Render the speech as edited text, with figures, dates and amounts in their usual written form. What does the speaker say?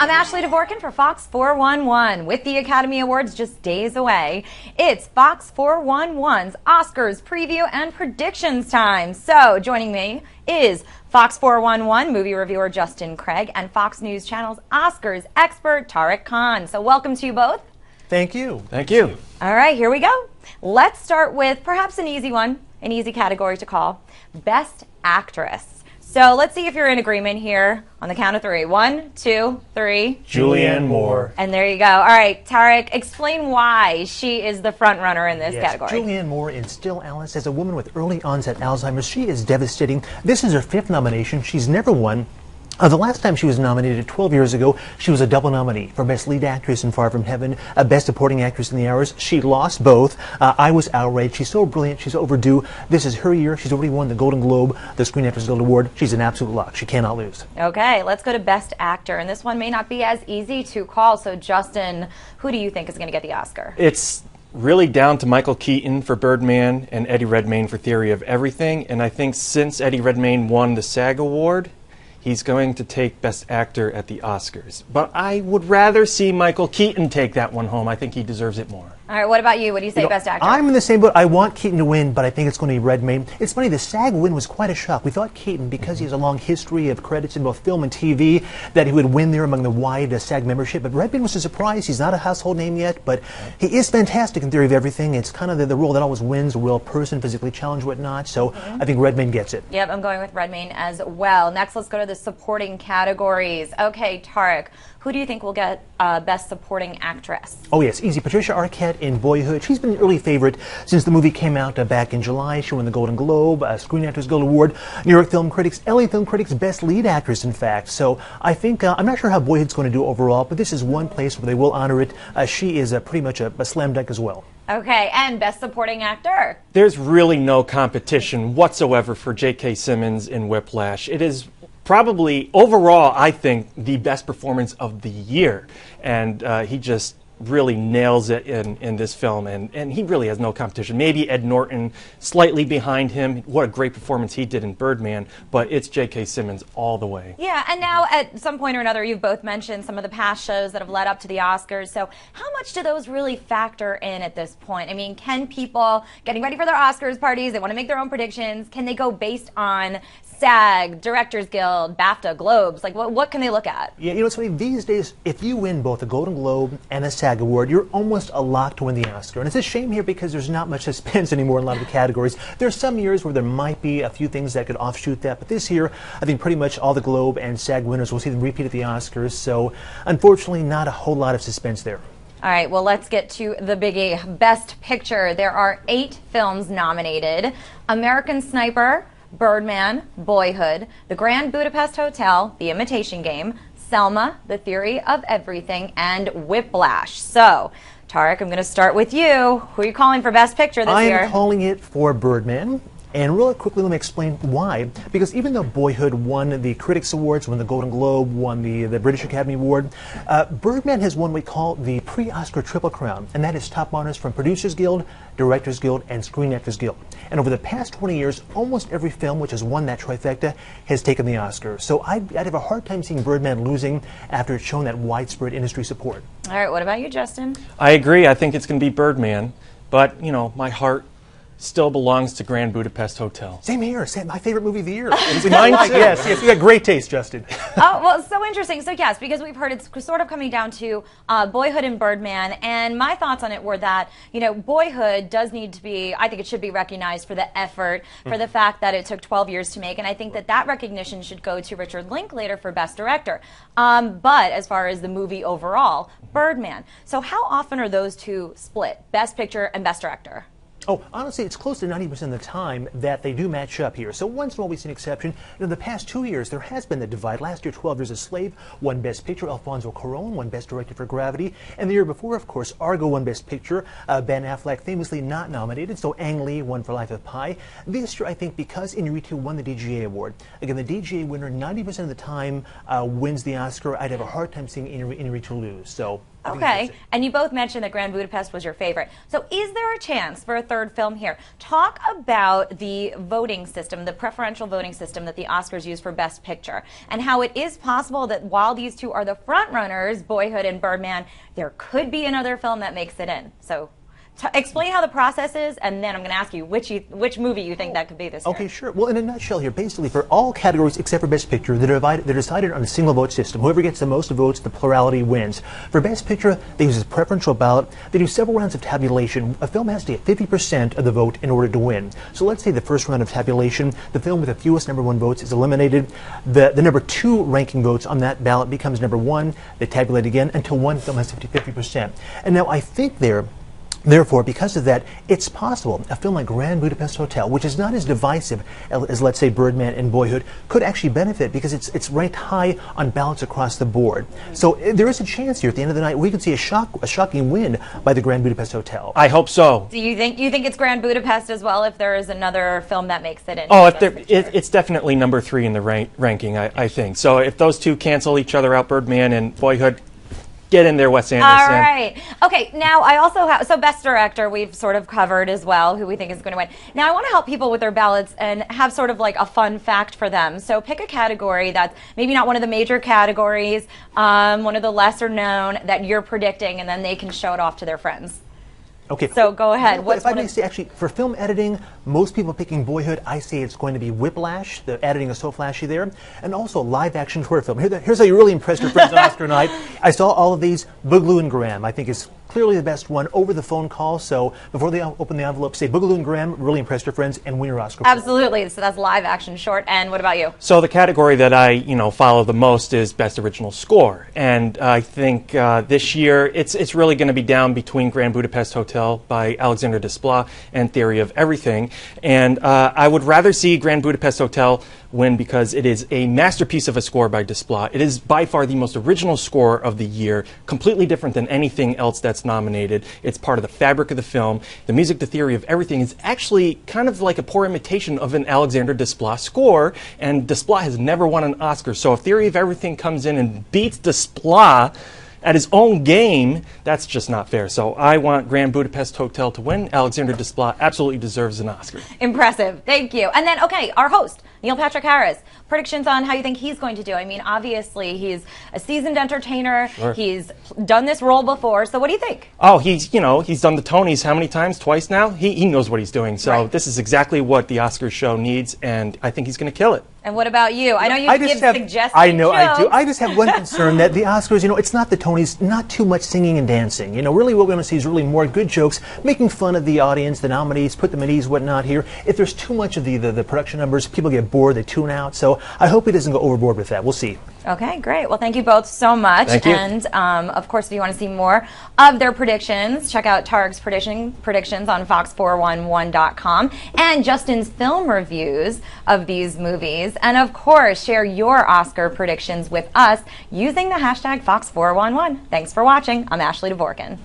I'm Ashley Dvorkin for Fox 411. With the Academy Awards just days away, it's Fox 411's Oscars preview and predictions time. So joining me is Fox 411 movie reviewer Justin Craig and Fox News Channel's Oscars expert Tariq Khan. So welcome to you both. Thank you. Thank you. All right, here we go. Let's start with perhaps an easy one, an easy category to call, Best Actress. So let's see if you're in agreement here on the count of three. 1, 2, 3. Julianne Moore. And there you go. All right, Tariq, explain why she is the front runner in this category. Julianne Moore in Still Alice. As a woman with early onset Alzheimer's, she is devastating. This is her 5th nomination. She's never won. The last time she was nominated 12 years ago, she was a double nominee for Best Lead Actress in Far From Heaven, Best Supporting Actress in The Hours. She lost both. I was outraged. She's so brilliant. She's overdue. This is her year. She's already won the Golden Globe, the Screen Actors Guild Award. She's an absolute lock. She cannot lose. Okay, let's go to Best Actor. And this one may not be as easy to call. So, Justin, who do you think is going to get the Oscar? It's really down to Michael Keaton for Birdman and Eddie Redmayne for Theory of Everything. And I think since Eddie Redmayne won the SAG Award, he's going to take Best Actor at the Oscars. But I would rather see Michael Keaton take that one home. I think he deserves it more. All right, what about you? What do you say, Best Actor? I'm in the same boat. I want Keaton to win, but I think it's going to be Redmayne. It's funny, the SAG win was quite a shock. We thought Keaton, because he has a long history of credits in both film and TV, that he would win there among the wide SAG membership. But Redmayne was a surprise. He's not a household name yet, but he is fantastic in Theory of Everything. It's kind of the role that always wins, a real person, physically challenged, whatnot. So I think Redmayne gets it. Yep, I'm going with Redmayne as well. Next, let's go to the supporting categories. Okay, Tariq, who do you think will get Best Supporting Actress? Oh, yes, easy. Patricia Arquette in Boyhood. She's been an early favorite since the movie came out back in July. She won the Golden Globe, Screen Actors Guild Award, New York Film Critics, LA Film Critics Best Lead Actress, in fact. So I think, I'm not sure how Boyhood's going to do overall, but this is one place where they will honor it. She is pretty much a slam dunk as well. Okay, and Best Supporting Actor? There's really no competition whatsoever for J.K. Simmons in Whiplash. It is probably, overall, I think, the best performance of the year. And he just really nails it in this film, and he really has no competition. Maybe Ed Norton slightly behind him. What a great performance he did in Birdman, but it's J.K. Simmons all the way. Yeah, and now at some point or another, you've both mentioned some of the past shows that have led up to the Oscars. So how much do those really factor in at this point? I mean, can people getting ready for their Oscars parties, they want to make their own predictions, can they go based on SAG, Directors Guild, BAFTA, Globes? Like, what can they look at? Yeah, you know, it's funny, these days, if you win both the Golden Globe and a SAG Award, you're almost a lock to win the Oscar. And it's a shame here because there's not much suspense anymore in a lot of the categories. There's some years where there might be a few things that could offshoot that, but this year, I think pretty much all the Globe and SAG winners will see them repeat at the Oscars, so unfortunately, not a whole lot of suspense there. All right, well, let's get to the biggie. Best Picture. There are 8 films nominated. American Sniper, Birdman, Boyhood, The Grand Budapest Hotel, The Imitation Game, Selma, The Theory of Everything, and Whiplash. So, Tariq, I'm going to start with you. Who are you calling for Best Picture this year? I'm calling it for Birdman. And really quickly, let me explain why. Because even though Boyhood won the Critics Awards, won the Golden Globe, won the British Academy Award, Birdman has won what we call the pre-Oscar Triple Crown, and that is top honors from Producers Guild, Directors Guild, and Screen Actors Guild. And over the past 20 years, almost every film which has won that trifecta has taken the Oscar. So I'd have a hard time seeing Birdman losing after it's shown that widespread industry support. All right, what about you, Justin? I agree. I think it's going to be Birdman, but, you know, my heart still belongs to Grand Budapest Hotel. Same here. Same, my favorite movie of the year. Mine too. Yes, you got great taste, Justin. Oh, well, so interesting. So, yes, because we've heard it's sort of coming down to Boyhood and Birdman, and my thoughts on it were that, you know, Boyhood does need to be, I think it should be recognized for the effort, for the fact that it took 12 years to make, and I think that that recognition should go to Richard Linklater for Best Director. But as far as the movie overall, Birdman. So how often are those two split, Best Picture and Best Director? Oh, honestly, it's close to 90% of the time that they do match up here. So once in a while we see an exception. In the past 2 years, there has been the divide. Last year, 12 Years a Slave won Best Picture. Alfonso Cuarón won Best Director for Gravity. And the year before, of course, Argo won Best Picture. Ben Affleck famously not nominated, so Ang Lee won for Life of Pi. This year, I think, because Inarritu won the DGA award. Again, the DGA winner 90% of the time wins the Oscar. I'd have a hard time seeing Inarritu lose. So Okay, and you both mentioned that Grand Budapest was your favorite. So is there a chance for a third film here? Talk about the voting system, the preferential voting system that the Oscars use for Best Picture, and how it is possible that while these two are the front runners, Boyhood and Birdman, there could be another film that makes it in. So explain how the process is, and then I'm going to ask you which movie you think that could be this year. Okay, sure. Well, in a nutshell here, basically for all categories except for Best Picture, they're decided on a single vote system. Whoever gets the most votes, the plurality wins. For Best Picture, they use a preferential ballot. They do several rounds of tabulation. A film has to get 50% of the vote in order to win. So let's say the first round of tabulation, the film with the fewest number one votes is eliminated. The number two ranking votes on that ballot becomes number one. They tabulate again until one film has 50%. And now I think therefore, because of that, it's possible a film like Grand Budapest Hotel, which is not as divisive as, let's say, Birdman and Boyhood, could actually benefit because it's ranked high on ballots across the board. So there is a chance here at the end of the night we could see a shocking win by the Grand Budapest Hotel. I hope so. Do you think it's Grand Budapest as well if there is another film that makes it in? Oh, it's definitely number 3 in the ranking, I think. So if those two cancel each other out, Birdman and Boyhood, get in there, Wes Anderson. All right. Okay, now I also have, so Best Director we've sort of covered as well, who we think is going to win. Now I want to help people with their ballots and have sort of like a fun fact for them. So pick a category that's maybe not one of the major categories, one of the lesser known that you're predicting, and then they can show it off to their friends. Okay. So go ahead. If I may say, actually, for film editing, most people picking Boyhood, I say it's going to be Whiplash. The editing is so flashy there. And also live-action short film. Here's how you really impressed your friends on Oscar night. I saw all of these. Boogaloo and Graham, I think, is clearly the best one over the phone call. So before they open the envelope, say Boogaloo and Graham really impressed your friends and win your Oscar. Absolutely. So that's live-action short. And what about you? So the category that I follow the most is Best Original Score. And I think this year it's really going to be down between Grand Budapest Hotel by Alexander Desplat and Theory of Everything. And I would rather see Grand Budapest Hotel win because it is a masterpiece of a score by Desplat. It is by far the most original score of the year, completely different than anything else that's nominated. It's part of the fabric of the film. The music, The Theory of Everything is actually kind of like a poor imitation of an Alexander Desplat score, and Desplat has never won an Oscar. So if Theory of Everything comes in and beats Desplat at his own game, that's just not fair. So I want Grand Budapest Hotel to win. Alexander Desplat absolutely deserves an Oscar. Impressive. Thank you. And then, okay, our host, Neil Patrick Harris, predictions on how you think he's going to do. I mean, obviously, he's a seasoned entertainer. Sure. He's done this role before. So what do you think? Oh, he's done the Tonys how many times? Twice now? He knows what he's doing. So Right. This is exactly what the Oscars show needs, and I think he's going to kill it. And what about you? I know you give suggestions. I know, I do. I just have one concern that the Oscars, it's not the Tonys, not too much singing and dancing. Really what we're going to see is really more good jokes, making fun of the audience, the nominees, put them at ease, whatnot here. If there's too much of the production numbers, people get bored, they tune out. So I hope he doesn't go overboard with that. We'll see. Okay, great. Well, thank you both so much. Thank you. And, of course, if you want to see more of their predictions, check out Tariq's predictions on fox411.com and Justin's film reviews of these movies. And, of course, share your Oscar predictions with us using the hashtag Fox411. Thanks for watching. I'm Ashley Dvorkin.